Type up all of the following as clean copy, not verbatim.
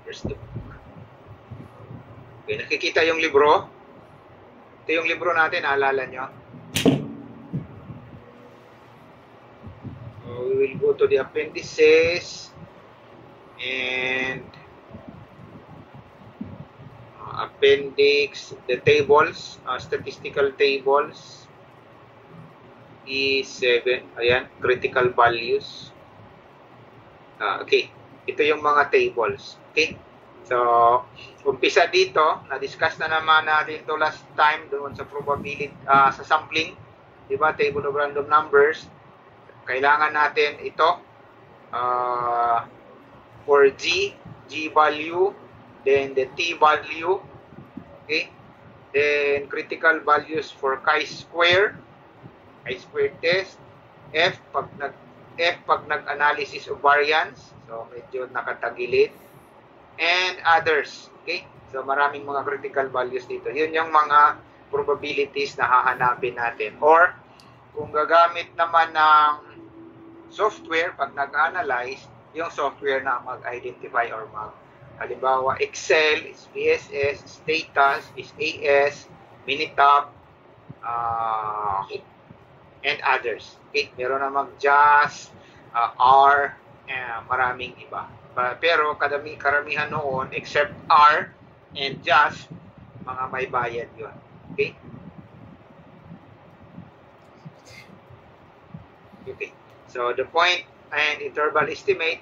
Where's the book? Okay, nakikita yung libro. Ito yung libro natin, naalala nyo? So, we will go to the appendices and appendix, the tables, statistical tables, E7, ayan, critical values. Okay, ito yung mga tables. Okay, so umpisa dito, na-discuss na naman natin ito last time doon sa probability, sa sampling, di ba, table of random numbers. Kailangan natin ito for G value, then the T value, okay, then critical values for chi-square test, F pag nag-analysis of variance, so medyo nakatagilid, and others, okay? So maraming mga critical values dito. Yun yung mga probabilities na hahanapin natin. Or kung gagamit naman ng software, pag nag-analyze, yung software na mag-identify or halimbawa, Excel is PSS, Status is AS, Minitab, and others. Okay? Meron namang JAS, R, maraming iba. Pero karamihan noon, except R and JAS, mga may bayad yun. Okay? Okay. So, the point and interval estimate,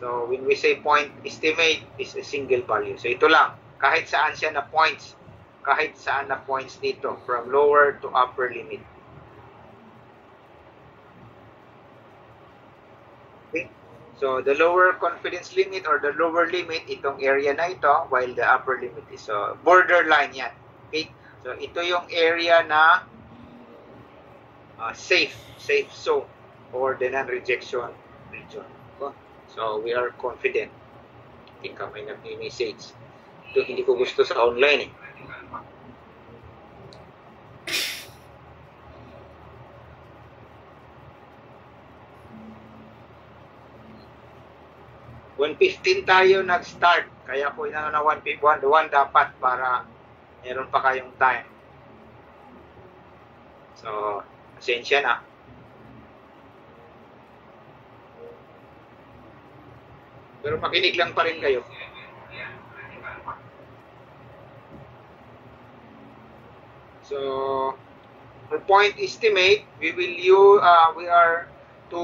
so when we say point estimate, is a single value. So, ito lang. Kahit saan siya na points. Kahit saan na points dito. From lower to upper limit. Okay. So, the lower confidence limit or the lower limit, itong area na ito, while the upper limit is borderline yan. Okay. So, ito yung area na safe zone or the non-rejection region. So, we are confident. Hindi ka may nag-message. Ito hindi ko gusto sa online eh. $1.15 tayo nag-start. Kaya po na 1.1 dapat para meron pa kayong time. So, pasensya na. Pero makinig lang pa rin kayo. So, for point estimate, we are to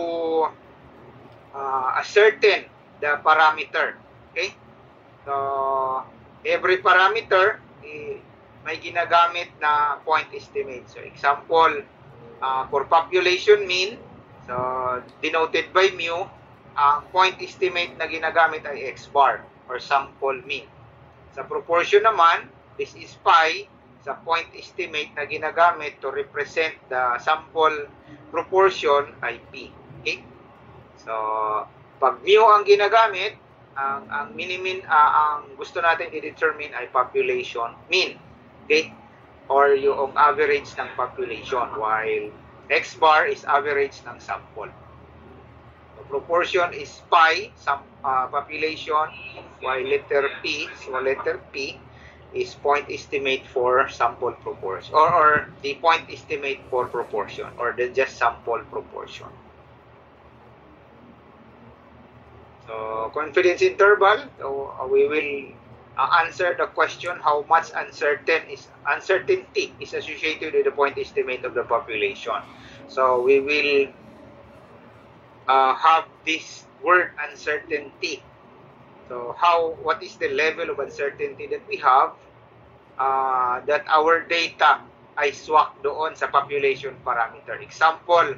ascertain the parameter. Okay? So, every parameter, may ginagamit na point estimate. So, example, for population mean, so, denoted by mu, ang point estimate na ginagamit ay X bar or sample mean. Sa proportion naman, this is pi. Sa point estimate na ginagamit to represent the sample proportion ay P. Okay? So, pag mu ang ginagamit, ang minimin, ang gusto natin i-determine ay population mean. Okay? Or yung average ng population, while X bar is average ng sample. So, proportion is pi, population, while letter P, so letter P is point estimate for sample proportion, or the point estimate for proportion, or the just sample proportion. So, confidence interval, so we will answer the question how much uncertainty is associated with the point estimate of the population. So, we will have this word uncertainty. So, what is the level of uncertainty that we have that our data ay swak doon sa population parameter? Example,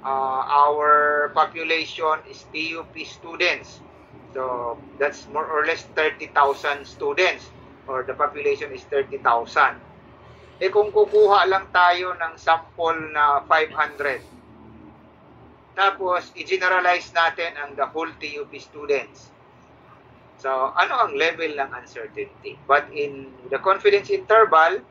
our population is TUP students. So, that's more or less 30,000 students, or the population is 30,000. Eh kung kukuha lang tayo ng sample na 500, tapos i-generalize natin ang the whole TUP students. So, ano ang level ng uncertainty? But in the confidence interval,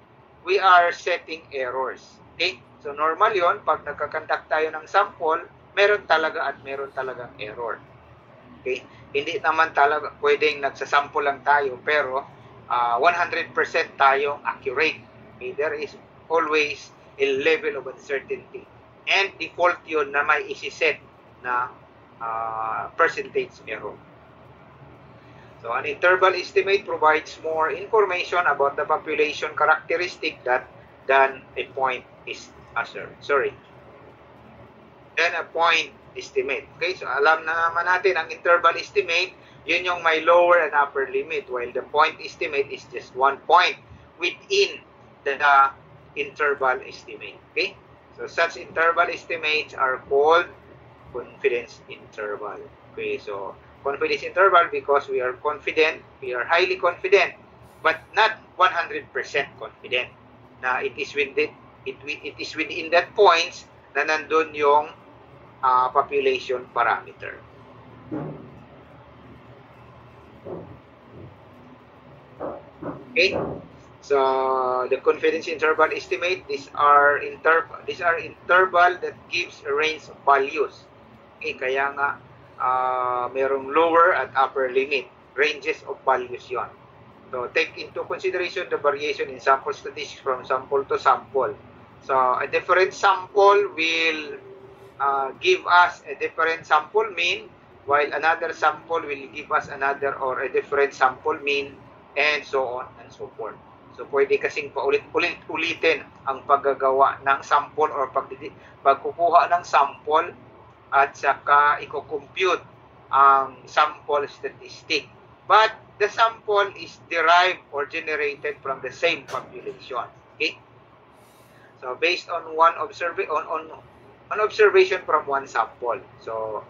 we are setting errors. Okay? So, normal yon pag nagkakandak tayo ng sample, meron talaga at meron talagang error. Okay? hindi naman talaga pwedeng nagsasample lang tayo, pero 100% tayong accurate. Okay? There is always a level of uncertainty. And default yun na may isiset na percentage error. So an interval estimate provides more information about the population characteristic than a point estimate. Okay, so alam na naman natin ang interval estimate, yun yung may lower and upper limit, while the point estimate is just one point within the interval estimate. Okay, so such interval estimates are called confidence interval. Okay, so confidence interval because we are confident, we are highly confident, but not 100% confident na it is within that points na nandun yung population parameter. Okay, so the confidence interval estimate, these are interval that gives a range of values. Okay, kaya nga merong lower at upper limit, ranges of values yon. So take into consideration the variation in sample statistics from sample to sample. So a different sample will give us a different sample mean, while another sample will give us another or a different sample mean, and so on and so forth. So pwede kasing paulit-ulitin ang paggagawa ng sample or pagkukuha ng sample at saka i-compute ang sample statistic. But the sample is derived or generated from the same population. Okay? So based on an observation from one sample. So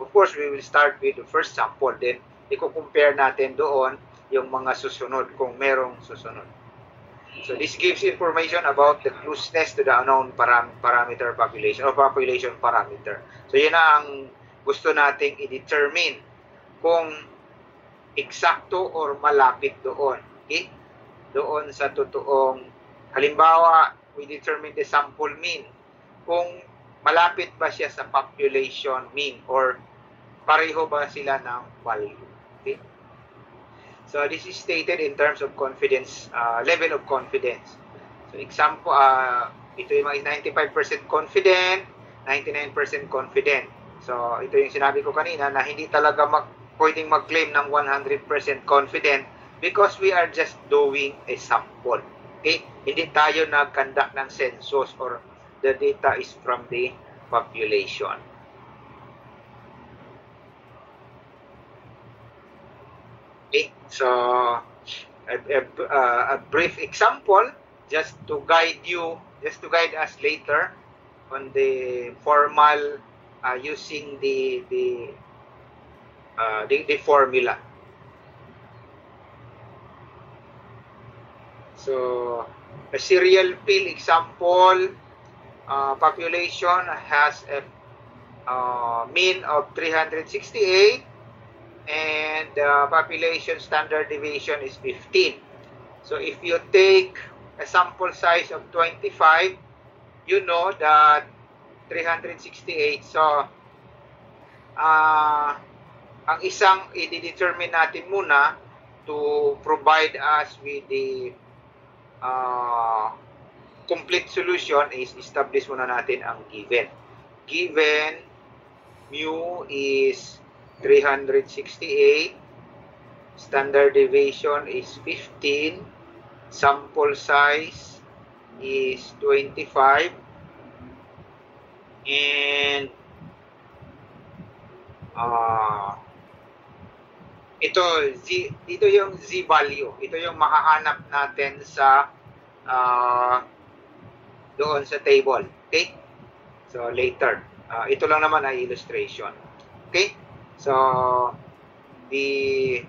of course we will start with the first sample, then i-compare natin doon yung mga susunod kung merong susunod. So this gives information about the closeness to the unknown parameter population or population parameter. So yun na ang gusto nating i-determine kung eksakto or malapit doon. Okay? Doon sa totoong, halimbawa, we determine the sample mean. Kung malapit ba siya sa population mean or pareho ba sila ng value. Okay? So this is stated in terms of confidence, level of confidence. So example, ito yung 95% confident, 99% confident. So ito yung sinabi ko kanina na hindi talaga pwedeng mag-claim ng 100% confident because we are just doing a sample. Okay? Hindi tayo nag-conduct ng census or the data is from the population. Okay, so a brief example just to guide us later on the formal using the formula. So a serial pill example, population has a mean of 368 and population standard deviation is 15. So if you take a sample size of 25, you know that 368. So ang isang i-determine natin muna to provide us with the complete solution is establish muna natin ang given. Given mu is 368, standard deviation is 15, sample size is 25, and dito yung z value. Ito yung makahanap natin sa doon sa table. Okay? So later. Ito lang naman ay illustration. Okay? So the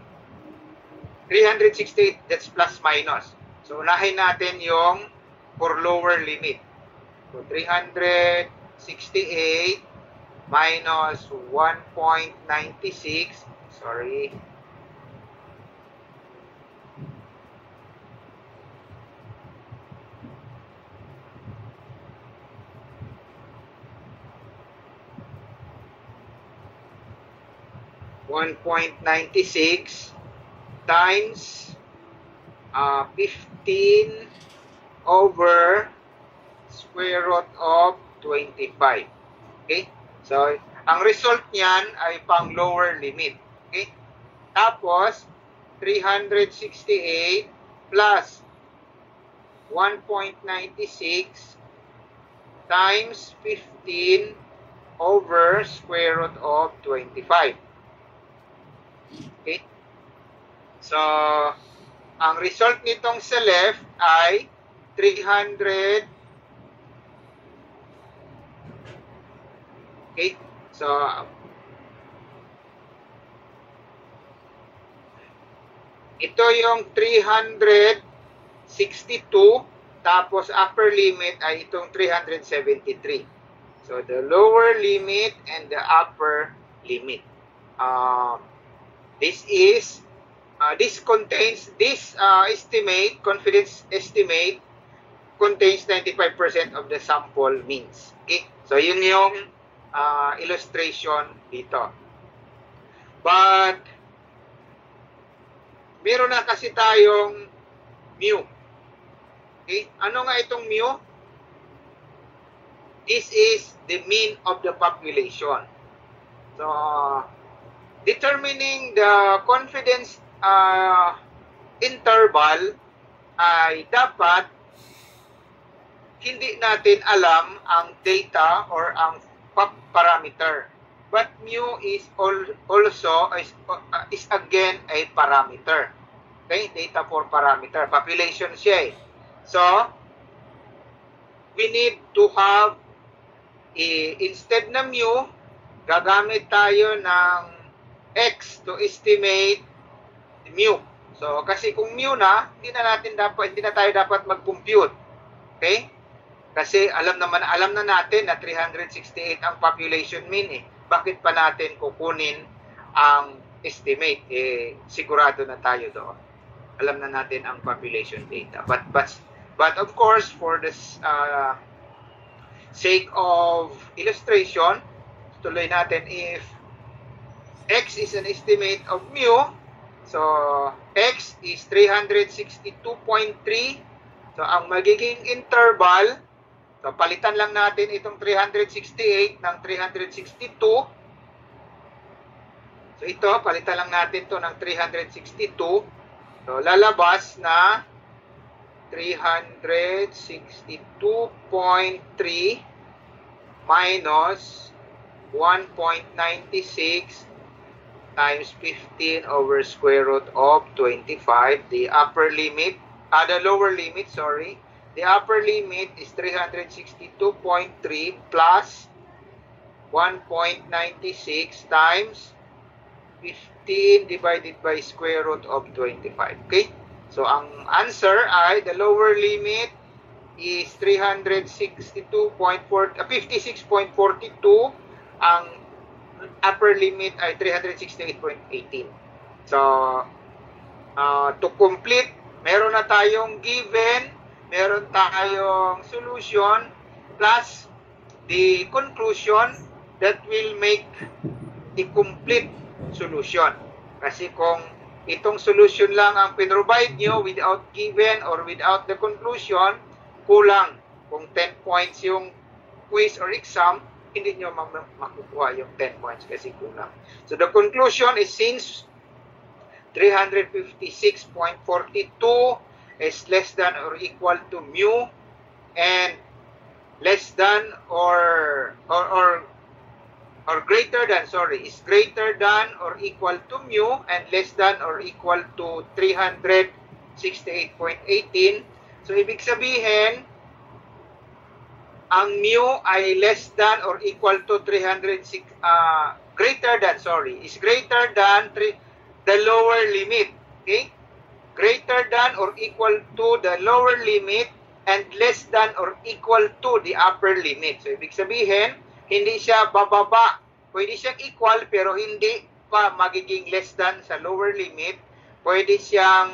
368, that's plus minus. So unahin natin yung for lower limit. So 368 minus 1.96, sorry. 1.96 times 15 over square root of 25. Okay? So, ang result niyan ay pang lower limit. Okay? Tapos, 368 plus 1.96 times 15 over square root of 25. Okay? So, ang result nitong sa left ay 300. Okay? So, ito yung 362, tapos upper limit ay itong 373. So, the lower limit and the upper limit. This estimate, confidence estimate, contains 95% of the sample means. Okay? So, yun yung illustration dito. But, meron na kasi tayong mu. Okay? Ano nga itong mu? This is the mean of the population. So, determining the confidence interval ay dapat hindi natin alam ang data or ang parameter. But mu is also is again a parameter. Okay? Data for parameter. Population siya eh. So, we need to have instead na mu, gagamit tayo ng x to estimate mu. So, kasi kung mu na, hindi na tayo dapat mag-compute. Okay? Kasi alam na natin na 368 ang population mean eh. Bakit pa natin kukunin ang estimate? Eh, sigurado na tayo doon. Alam na natin ang population data. But of course, for this sake of illustration, tuloy natin if x is an estimate of mu, so x is 362.3. So ang magiging interval, so palitan lang natin itong 368 ng 362. So ito, palitan lang natin to ng 362. So lalabas na 362.3 minus 1.96 times 15 over square root of 25. The lower limit, sorry. The upper limit is 362.3 plus 1.96 times 15 divided by square root of 25. Okay? So, ang answer ay the lower limit is 56.42. Ang upper limit ay 368.18. So, to complete, meron na tayong given, meron tayong solution, plus the conclusion that will make a complete solution. Kasi kung itong solution lang ang pinrovide nyo without given or without the conclusion, kulang. Kung 10 points yung quiz or exam, hindi nyo makukuha yung 10 points kasi kulang. So the conclusion is since 356.42 is less than or equal to mu and less than or greater than, is greater than or equal to mu and less than or equal to 368.18. So, ibig sabihin, ang mu ay less than or equal to is greater than the lower limit. Okay? Greater than or equal to the lower limit and less than or equal to the upper limit. So, ibig sabihin, hindi siya bababa. Pwede siyang equal pero hindi pa magiging less than sa lower limit. Pwede siyang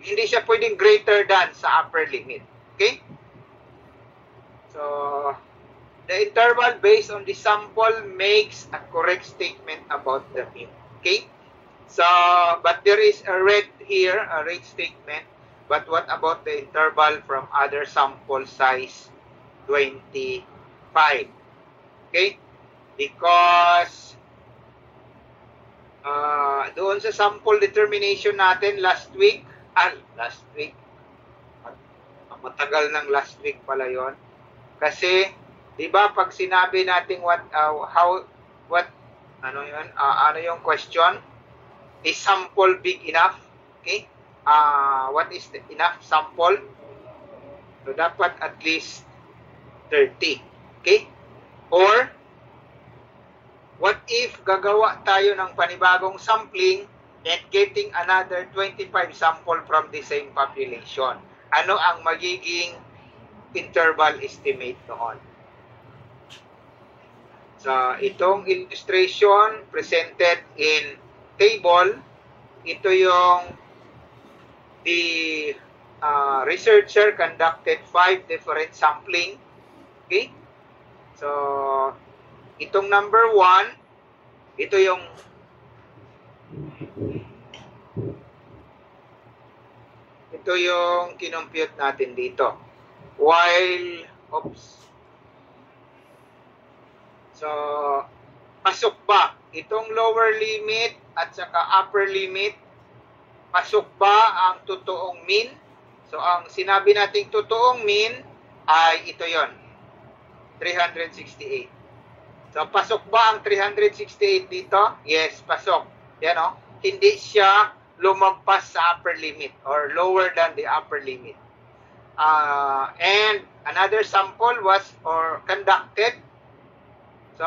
hindi siya pwedeng greater than sa upper limit. Okay? So, the interval based on the sample makes a correct statement about the mean. Okay? So, but there is a red here, a red statement. But what about the interval from other sample size 25? Okay? Because doon sa sample determination natin last week, matagal ng last week pala yon. Kasi, di ba pag sinabi natin ano yung question? Is sample big enough? Okay? What is the enough sample? So, dapat at least 30. Okay? Or, what if gagawa tayo ng panibagong sampling and getting another 25 sample from the same population? Ano ang magiging interval estimate noon? So, itong illustration presented in table, ito yung the researcher conducted 5 different sampling. Okay? So, itong number 1, ito yung kinompute natin dito. While, so, pasok ba itong lower limit at saka upper limit? Pasok ba ang totoong mean? So, ang sinabi nating totoong mean ay ito yon, 368. So, pasok ba ang 368 dito? Yes, pasok. Yan o. Hindi siya lumagpas sa upper limit or lower than the upper limit. And another sample was conducted. So,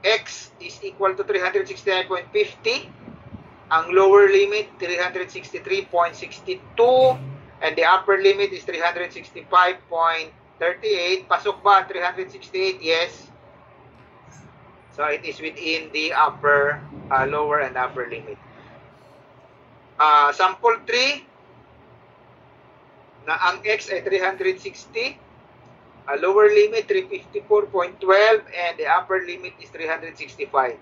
X is equal to 369.50. Ang lower limit, 363.62. And the upper limit is 365.38. Pasok ba 368? Yes. So, it is within the upper, lower and upper limit. Sample 3, na ang X ay 360. Lower limit, 354.12. And the upper limit is 365.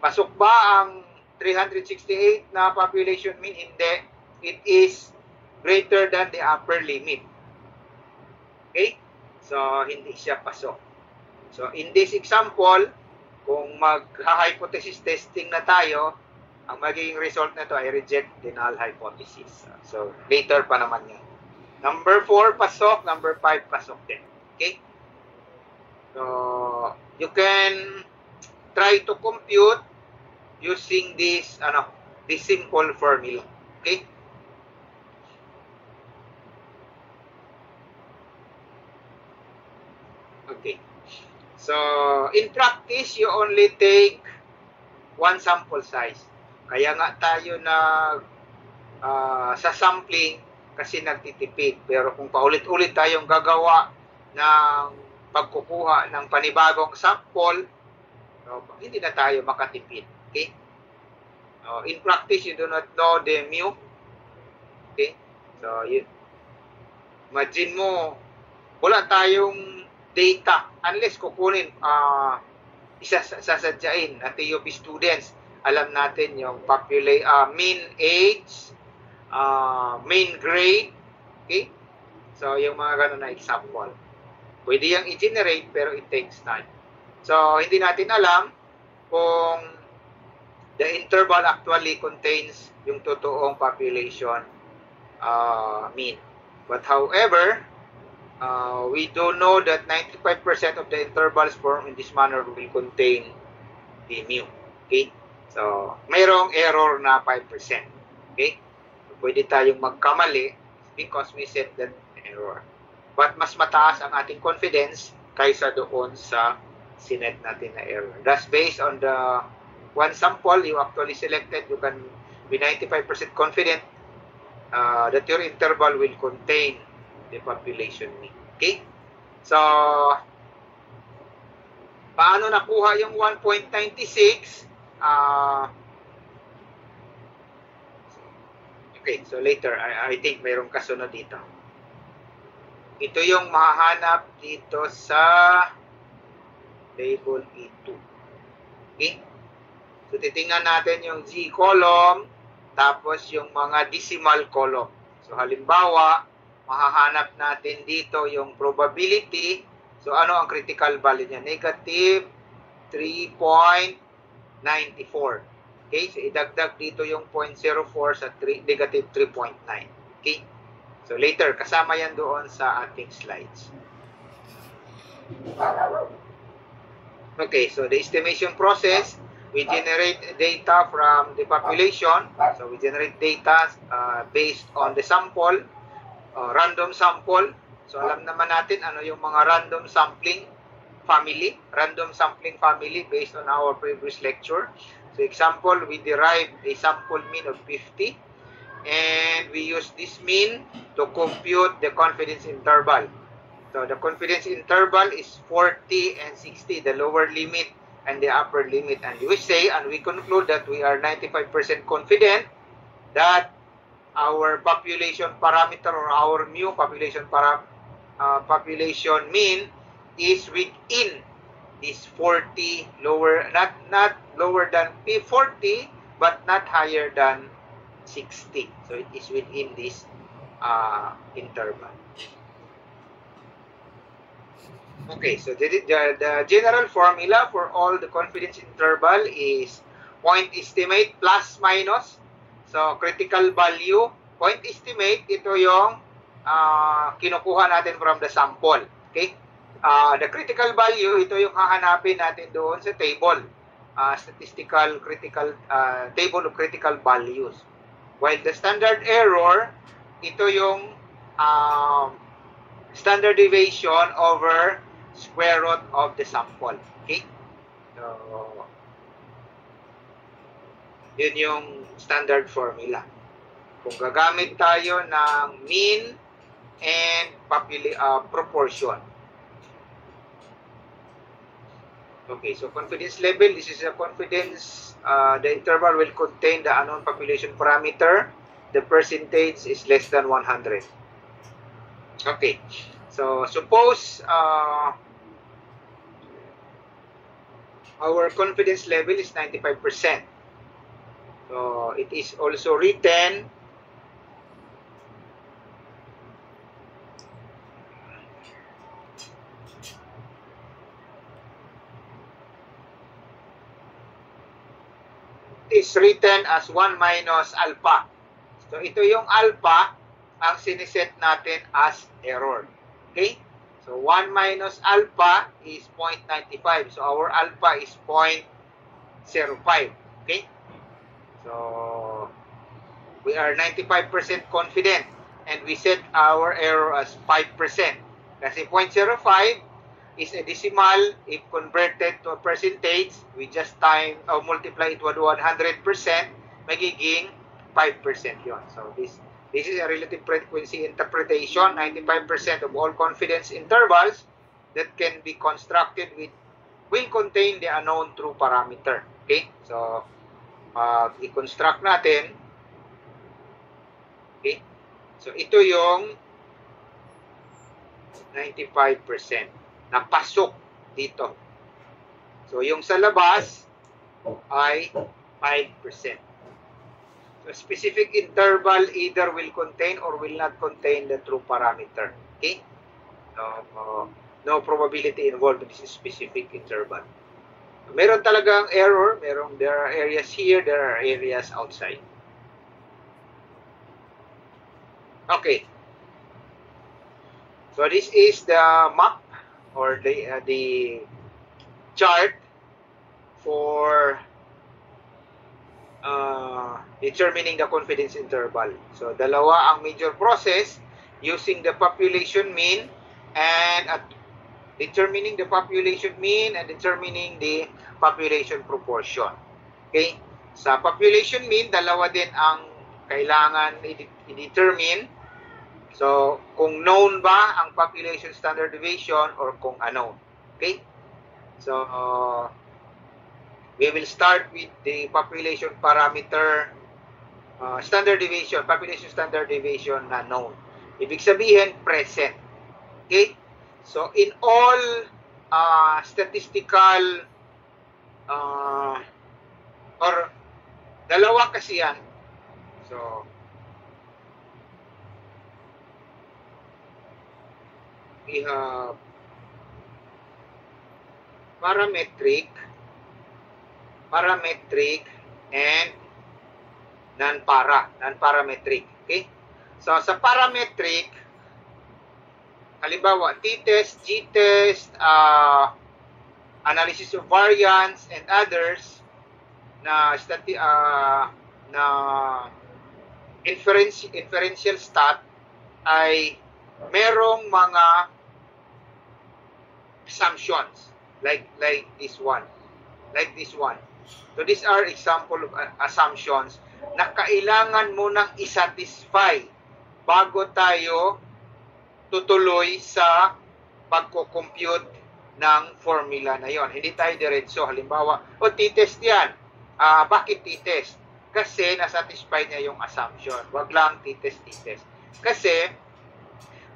Pasok ba ang 368 na population mean? Hindi. It is greater than the upper limit. Okay? So, hindi siya pasok. So, in this example, kung mag-hypothesis testing na tayo, ang magiging result na to ay reject the null hypothesis. So, later pa naman yan. Number 4, pasok. Number 5, pasok din. Okay? So, you can try to compute using this simple formula. Okay? Okay. So, in practice, you only take one sample size. Kaya nga tayo sa sampling kasi nagtitipid. Pero kung paulit-ulit tayong gagawa ng pagkukuha ng panibagong sample, so, hindi na tayo makatipid. Okay? In practice, you do not know the mu. Okay? So, imagine mo, wala tayong data unless kukunin, sasadyain at TUP students. Alam natin yung mean age, mean grade. Okay? So, yung mga ganun na example. Pwede yung i-generate pero it takes time. So, hindi natin alam kung the interval actually contains yung totoong population mean. But however, we do know that 95% of the intervals formed in this manner will contain the mu. Okay? So, mayroong error na 5%. Okay? So, pwede tayong magkamali because we set that error. But mas mataas ang ating confidence kaysa doon sa sinet natin na error. That's based on the one sample you actually selected. You can be 95% confident that your interval will contain the population mean. Okay? So, paano nakuha yung 1.96? Okay, so later, I think mayroong kasunod dito. Ito yung mahahanap dito sa table E2. Okay? So, titingnan natin yung Z column, tapos yung mga decimal column. So, halimbawa, mahahanap natin dito yung probability. So, ano ang critical value niya? Negative 3.94. Okay? So, idagdag dito yung 0.04 sa negative 3.9. Okay? So, later, kasama yan doon sa ating slides. Okay, so the estimation process, we generate data from the population. So, we generate data based on the sample, random sample. So, alam naman natin ano yung mga random sampling family based on our previous lecture. So, example, we derive a sample mean of 50 and we use this mean to compute the confidence interval. So, the confidence interval is 40 and 60, the lower limit and the upper limit. And we say, and we conclude that we are 95% confident that our population parameter or our mu population mean is within this 40 lower, not lower than P40, but not higher than 60. So it is within this interval. Okay, so the general formula for all the confidence interval is point estimate plus minus. So critical value, point estimate, ito yung kinukuha natin from the sample. Okay? The critical value, ito yung hahanapin natin doon sa table. Statistical critical table of critical values. While the standard error, ito yung standard deviation over square root of the sample. Okay? So, yun yung standard formula. Kung gagamit tayo ng mean and proportion. Okay, so confidence level, this is a confidence, the interval will contain the unknown population parameter. The percentage is less than 100. Okay, so suppose our confidence level is 95%. So it is also written as 1 minus alpha. So ito yung alpha ang siniset natin as error. Okay? So 1 minus alpha is 0.95. So our alpha is 0.05. Okay? So we are 95% confident and we set our error as 5%. Kasi 0.05 is a decimal. If converted to a percentage, we just multiply it with 100%, magiging 5% yun. So this is a relative frequency interpretation. 95% of all confidence intervals that can be constructed will contain the unknown true parameter. Okay? So i-construct natin. Okay? So ito yung 95% na pasok dito. So yung sa labas ay 5%. So specific interval either will contain or will not contain the true parameter. Okay? No probability involved in this specific interval. Meron talagang error. There are areas here, there are areas outside. Okay. So this is the map or the chart for determining the confidence interval. So dalawa ang major process using the population mean and determining the population mean and determining the population proportion. Okay? Sa population mean, dalawa din ang kailangan i-determine. So, kung known ba ang population standard deviation or kung unknown. Okay? So, we will start with the population parameter standard deviation, population standard deviation na known. Ibig sabihin, present. Okay? So, in all statistical or dalawa kasi yan. So, we have parametric, and non-parametric. Okay? So, sa parametric, halimbawa, t-test, g-test, analysis of variance, and others na inferential stat ay merong mga assumptions like this one. So these are example of assumptions na kailangan mo nang isatisfy bago tayo tutuloy sa pagko-compute ng formula na yon. Hindi tayo diretso. Halimbawa, t-test yan. Bakit t-test? Kasi nasatisfy niya yung assumption. Wag lang t-test. Kasi,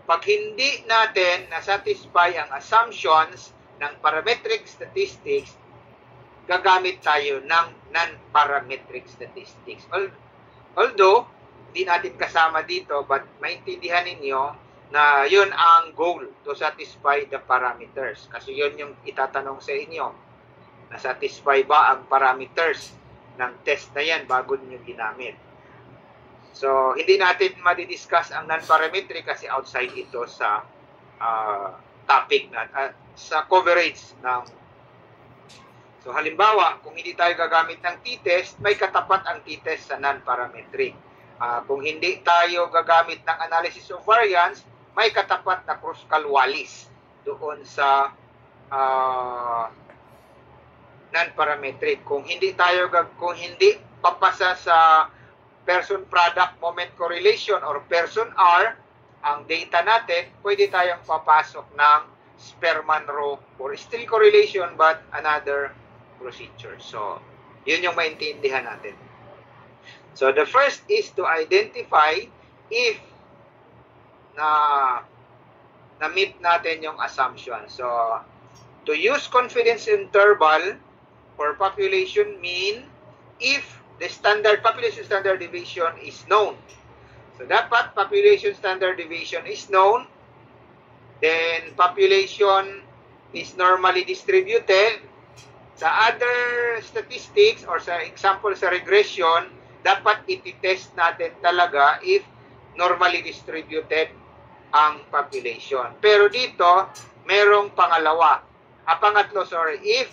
pag hindi natin nasatisfy ang assumptions ng parametric statistics, gagamit tayo ng non-parametric statistics. Although, hindi natin kasama dito, but maintindihan ninyo na yun ang goal to satisfy the parameters. Kasi yun yung itatanong sa inyo. Na-satisfy ba ang parameters ng test na yan bago nyo ginamit? So, hindi natin madidiscuss ang non-parametric kasi outside ito sa topic na sa coverage ng. So, halimbawa, kung hindi tayo gagamit ng t-test, may katapat ang t-test sa non-parametric. Kung hindi tayo gagamit ng analysis of variance, may katapat na Kruskal-Wallis doon sa non-parametric. Kung hindi papasa sa person-product moment correlation or person R ang data natin, pwede tayong papasok ng Spearman-Rowe or still correlation but another procedure. So, yun yung maintindihan natin. So, the first is to identify if na-meet natin yung assumption. So, to use confidence interval for population mean if the population standard deviation is known. So, dapat population standard deviation is known, then population is normally distributed. Sa other statistics or sa example sa regression, dapat iti-test natin talaga if normally distributed ang population. Pero dito, merong pangatlo, if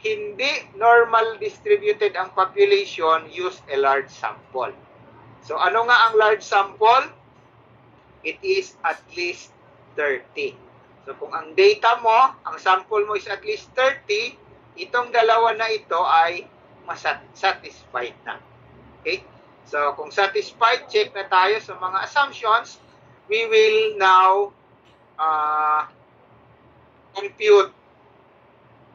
hindi normal distributed ang population, use a large sample. So, ano nga ang large sample? It is at least 30. So, kung ang data mo, ang sample mo is at least 30, itong dalawa na ito ay satisfied na. Okay? So, kung satisfied, check na tayo sa mga assumptions. We will now compute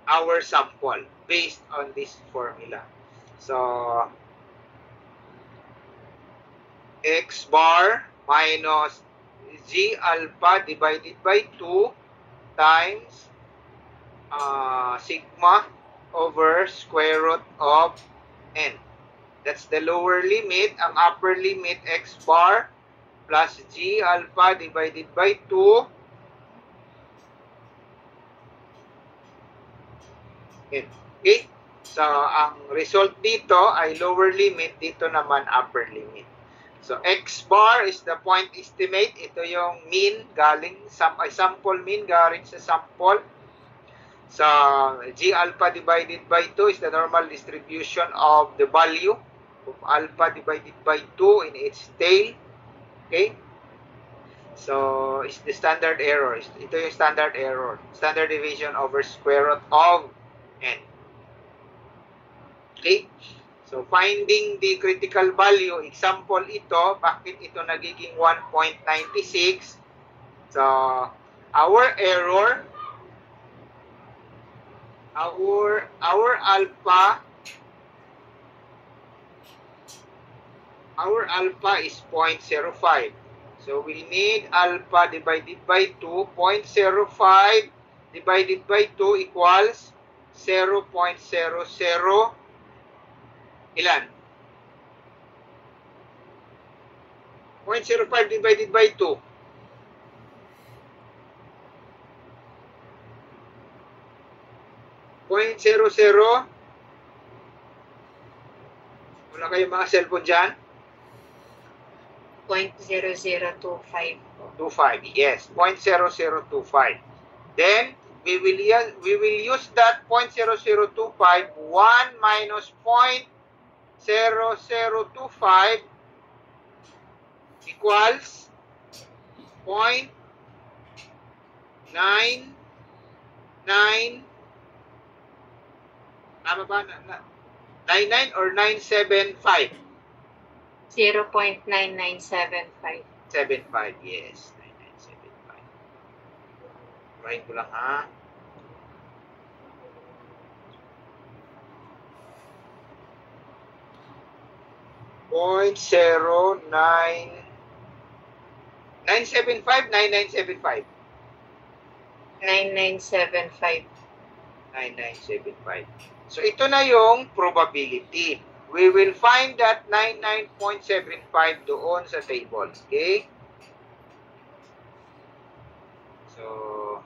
our sample based on this formula. So, X bar minus G alpha divided by 2 times sigma over square root of n. That's the lower limit. Ang upper limit, X bar plus G alpha divided by 2. Okay? So, ang result dito ay lower limit. Dito naman upper limit. So, X bar is the point estimate. Ito yung mean galing, sample mean galing sa sample. So, G alpha divided by 2 is the normal distribution of the value of alpha divided by 2 in its tail. Okay? So, it's the standard error. Ito yung standard error. Standard deviation over square root of n. Okay? So, finding the critical value, example ito, bakit ito nagiging 1.96? So, our error, our alpha is 0.05. So we need alpha divided by 2. 0.05 divided by 2 equals 0.00 ilan? 0.05 divided by 2. 0.00. Wala kayong mga cellphone dyan? 0.0025. 25, yes, 0.0025. Then we will use that 0.0025. 1 minus 0.0025 equals 0.99. Tama ba? 99 or 975? 0.9975. 75, yes. 9975. Try ko lang ha. Point 975, 9975. 9975. 9975. So ito na yung probability. We will find that 99.75 doon sa table. Okay? So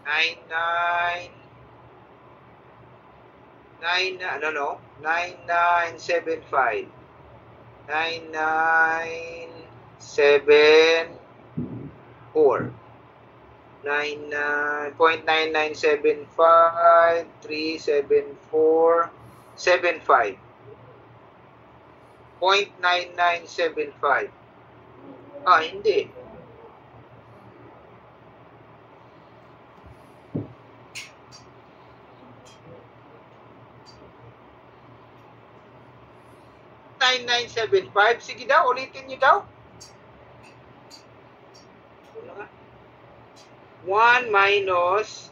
9975. 9974. 0.9975 374 75. 0.9975. Hindi. $9,975. Sige daw, ulitin niyo daw. 1 minus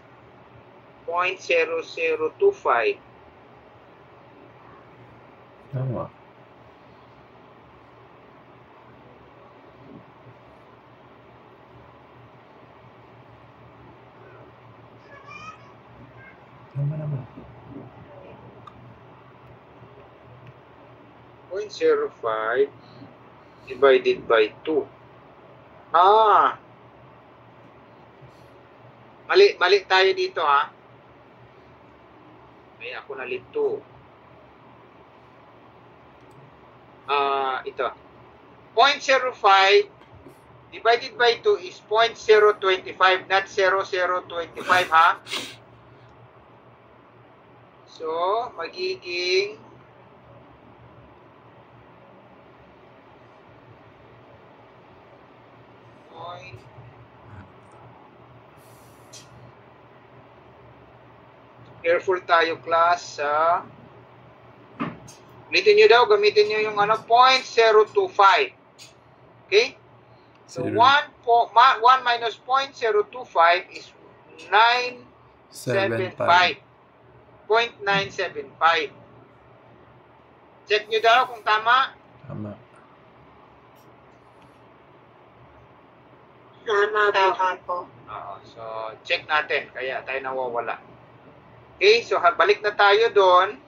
0.0025. Tama. Tama naman. 0.05 divided by 2. Mali tayo dito ha. May ako nalito. Ito. 0.05 divided by 2 is 0.025, not 0025 ha. So, magiging careful tayo class sa ulitin nyo daw, gamitin nyo yung 0.025. Okay? So 1 minus 0.025 is 975. 0.975. Check nyo daw kung tama. Tama. Tama po. So, check natin. Kaya tayo nawawala. Okay, so balik na tayo doon.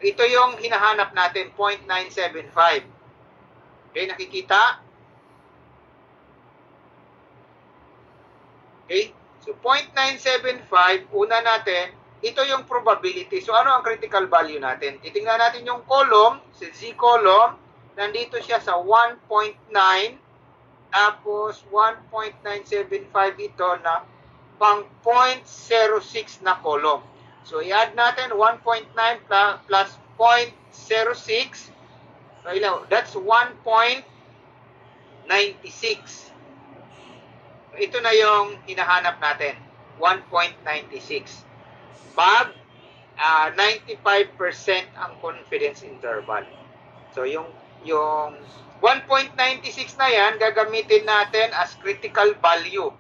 Ito yung hinahanap natin, 0.975. Okay, nakikita? Okay, so 0.975, una natin, ito yung probability. So, ano ang critical value natin? Titingnan natin yung column, si Z column, nandito siya sa 1.9, tapos 1.975 ito na pang 0.06 na column. So, i-add natin 1.9 plus 0.06. So, that's 1.96. So, ito na yung hinahanap natin. 1.96. Pag 95% ang confidence interval. So, yung 1.96 na yan, gagamitin natin as critical value.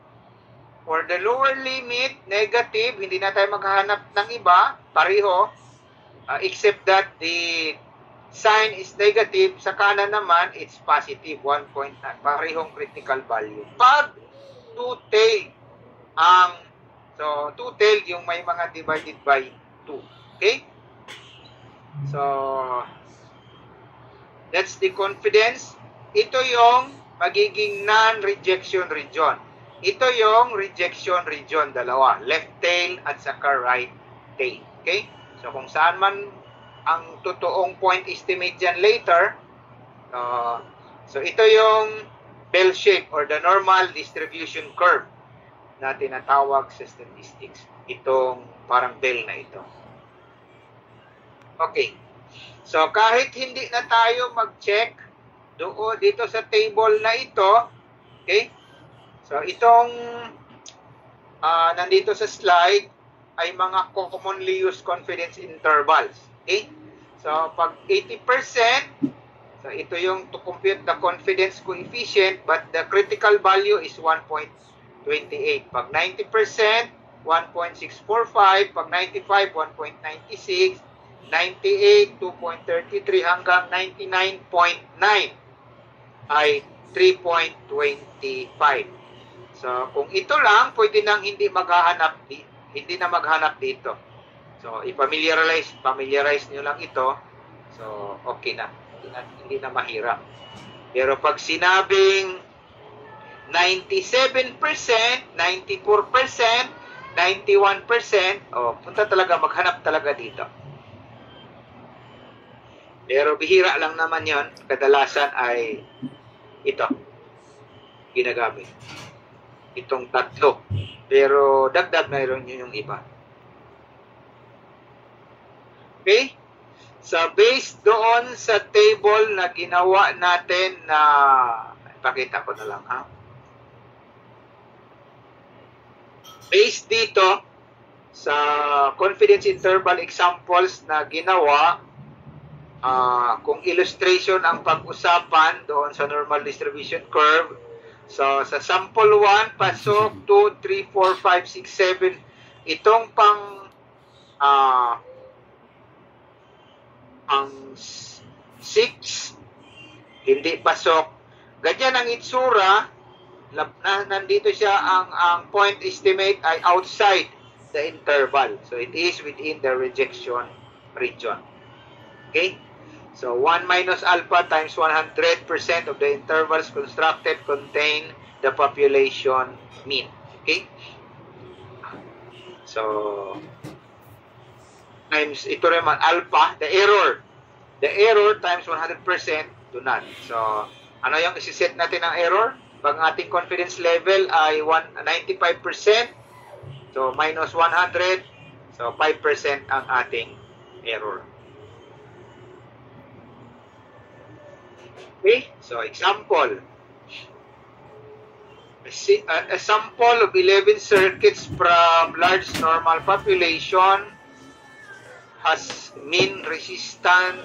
For the lower limit, negative, hindi na tayo maghahanap ng iba, pareho, except that the sign is negative, sa kanan naman, it's positive, 1.9. Parehong critical value. Pag two-tailed so two-tailed yung may mga divided by 2. Okay? So, that's the confidence. Ito yung magiging non-rejection region. Ito yung rejection region, dalawa. Left tail at saka right tail. Okay? So, kung saan man ang totoong point estimate dyan later, so ito yung bell shape or the normal distribution curve na tinatawag sa statistics. Itong parang bell na ito. Okay. So, kahit hindi na tayo mag-check dito sa table na ito, okay? So, itong nandito sa slide ay mga commonly used confidence intervals. Okay? So, pag 80%, so ito yung to compute the confidence coefficient, but the critical value is 1.28. Pag 90%, 1.645. Pag 95, 1.96. 98, 2.33 hanggang 99.9 ay 3.25. So, kung ito lang, pwede nang hindi na maghanap dito. So, familiarize niyo lang ito. So, okay na. Hindi na mahirap. Pero pag sinabing 97%, 94%, 91%, punta talaga, maghanap talaga dito. Pero bihira lang naman yon. Kadalasan ay ito. Ginagamit. Itong tatlo. Pero dagdag na rin yung iba. Okay? So, based doon sa table na ginawa natin na, ipakita ko na lang ha. Based dito sa confidence interval examples na ginawa, kung illustration ang pag-usapan doon sa normal distribution curve, so sa sample 1, pasok 2, 3, 4, 5, 6, 7, itong pang 6, hindi pasok. Ganyan ang itsura, nandito siya, ang point estimate ay outside the interval. So it is within the rejection region. Okay? So, 1 minus alpha times 100% of the intervals constructed contain the population mean. Okay? So, times, ito naman, alpha, the error. The error times 100% to none. So, ano yung isi-set natin ng error? Pag ating confidence level ay 95%, so minus 100, so 5% ang ating error. Okay, so example. A sample of 11 circuits from large normal population has mean resistance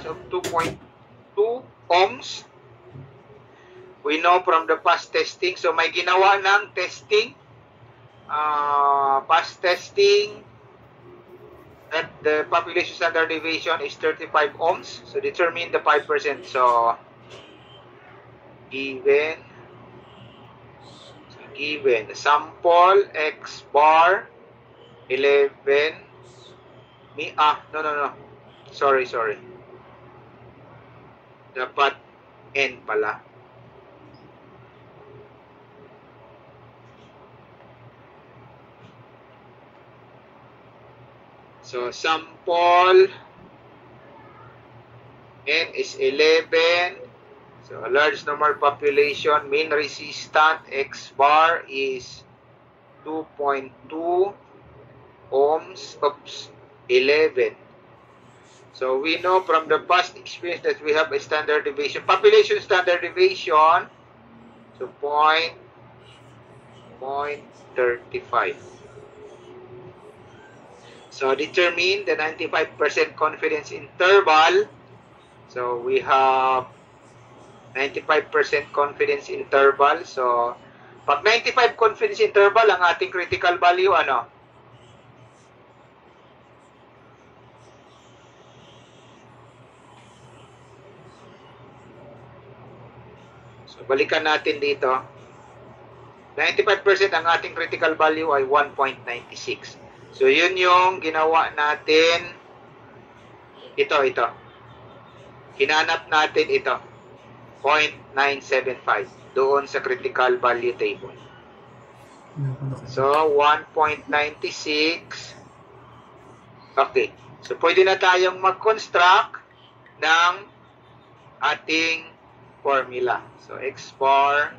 of 2.2 ohms. We know from the past testing. So may ginawa ng testing, past testing, that the population standard deviation is 35 ohms. So determine the 5%. So given the sample X bar 11 sorry dapat N pala. So, sample N is 11. So, a large normal population, mean resistant X bar is 2.2 ohms. 11. So, we know from the past experience that we have a standard deviation. Population standard deviation, so 0.35. So, determine the 95% confidence interval. So, we have 95% confidence interval. So, pag 95 confidence interval, ang ating critical value, ano? So, balikan natin dito. 95% ang ating critical value ay 1.96. So, yun yung ginawa natin. Ito. Hinanap natin ito. 0.975 doon sa critical value table. So, 1.96. Okay. So, pwede na tayong mag-construct ng ating formula. So, x bar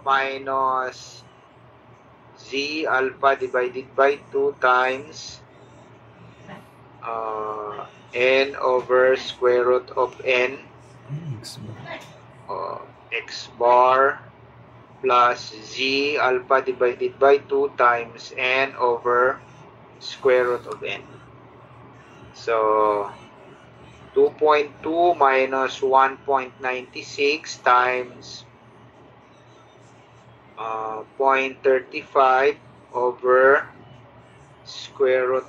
minus z alpha divided by 2 times n over square root of n x bar plus z alpha divided by 2 times n over square root of n. So, 2.2 minus 1.96 times 0.35 over square root,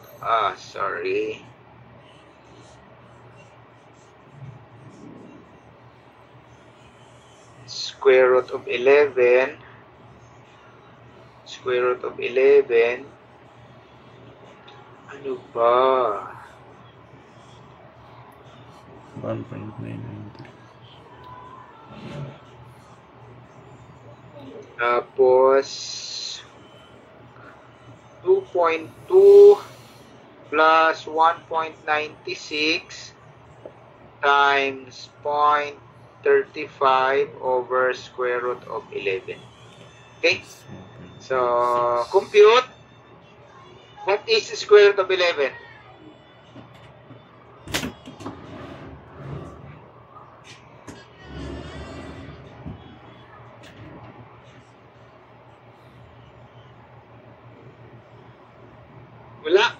square root of 11, ano ba? 1.993. Tapos 2.2 plus 1.96 times 0.35 over square root of 11. Okay? So, compute. What is the square root of 11? Wala.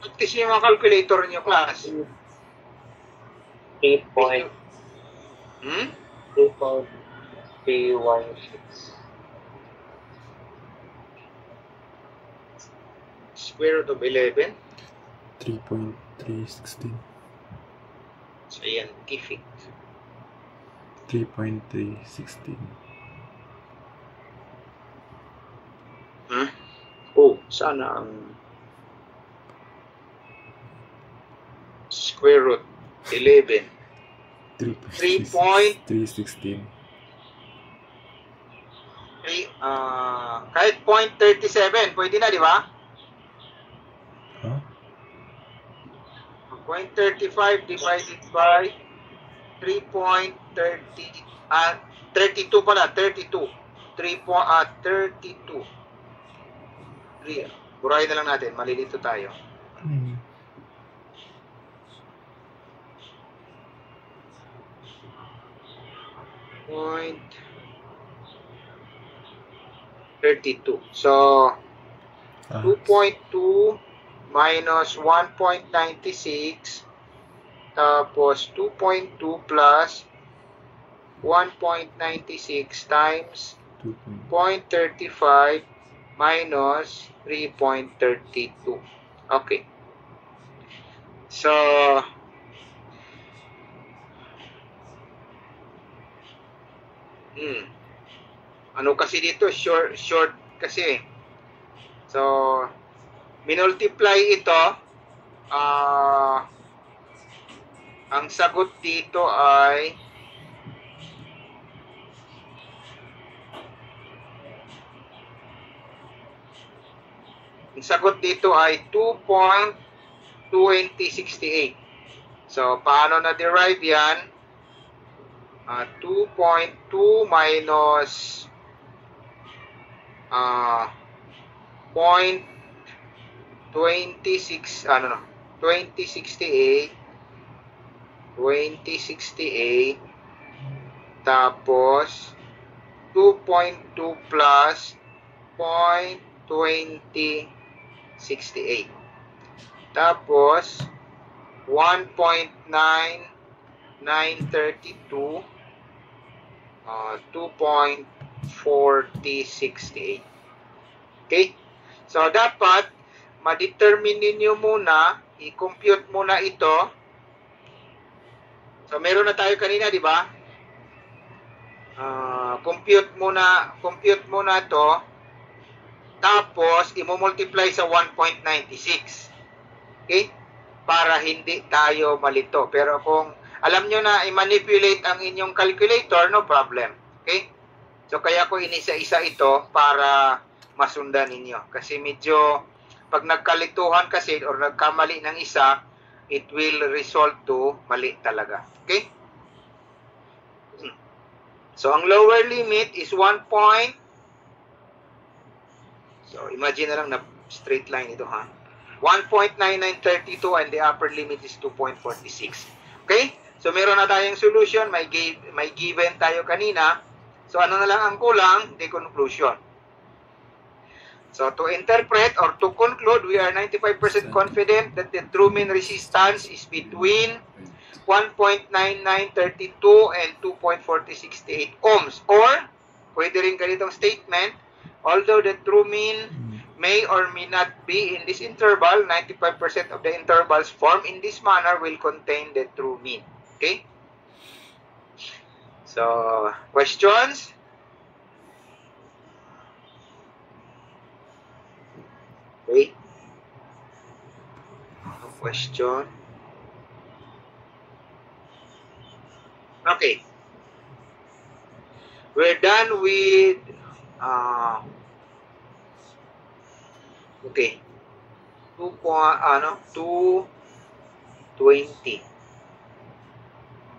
Practice yung mga calculator niyo, class. 8.316. Square root of 11. 3.316. Scientific. 3.316. Oh, sana ang square root 11. 3.316. Okay, kahit 0.37, pwede na, di ba? Huh? 0.35 divided by 3.30, 32 pala, 32. 32. Burahin na lang natin, malilito tayo. Point 32. So, 2.2 minus 1.96 tapos 2.2 plus 1.96 times 0.35 minus 3.32. Okay. So, ano kasi dito? Short kasi. So, minultiply ito. Ang sagot dito ay ang sagot dito ay 2.2068. So, paano na-derive yan? 2.2 minus 2068 tapos 2.2 plus 0.2068 tapos 1.9932 2.4068. Okay? So, dapat ma-determine ninyo muna, i-compute muna ito So, meron na tayo kanina, di ba? Compute muna to. Tapos, i-multiply sa 1.96. Okay? Para hindi tayo malito. Pero kung alam nyo na i-manipulate ang inyong calculator, no problem. Okay? So, kaya ko inisa-isa ito para masundan ninyo. Kasi medyo, pag nagkalituhan kasi or nagkamali ng isa, it will result to mali talaga. Okay? So, ang lower limit is 1 point. So, imagine na lang na straight line ito, ha? 1.9932 and the upper limit is 2.46. Okay? So, meron na tayong solution. May given tayo kanina. So, ano na lang ang kulang? The conclusion. So, to interpret or to conclude, we are 95% confident that the true mean resistance is between 1.9932 and 2.4068 ohms. Or, pwede rin ganitong statement, although the true mean may or may not be in this interval, 95% of the intervals formed in this manner will contain the true mean. Okay? So, questions? Okay? No question? Okay. We're done with okay. 220.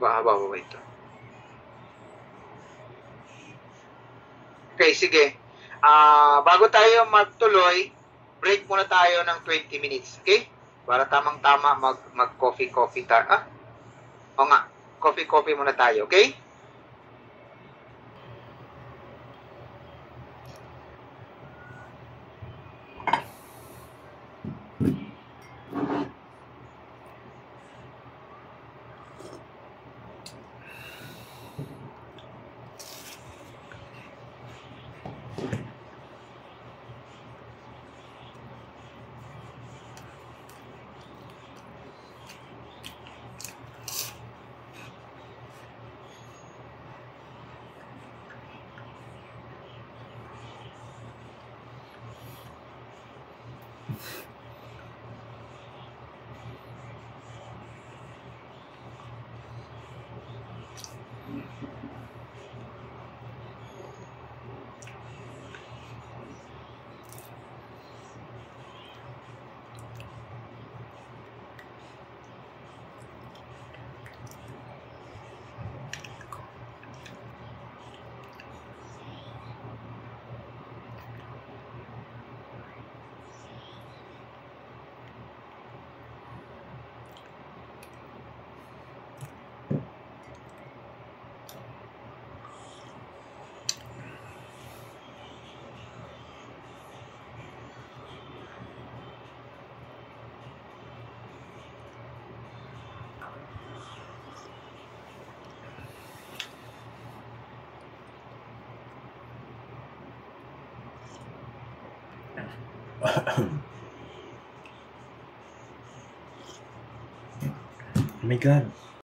Bahaba ba ito? Okay, sige. Bago tayo magtuloy, break muna tayo ng 20 minutes. Okay? Para tamang-tama mag-coffee tayo. O nga, coffee muna tayo. Okay? Oh my God.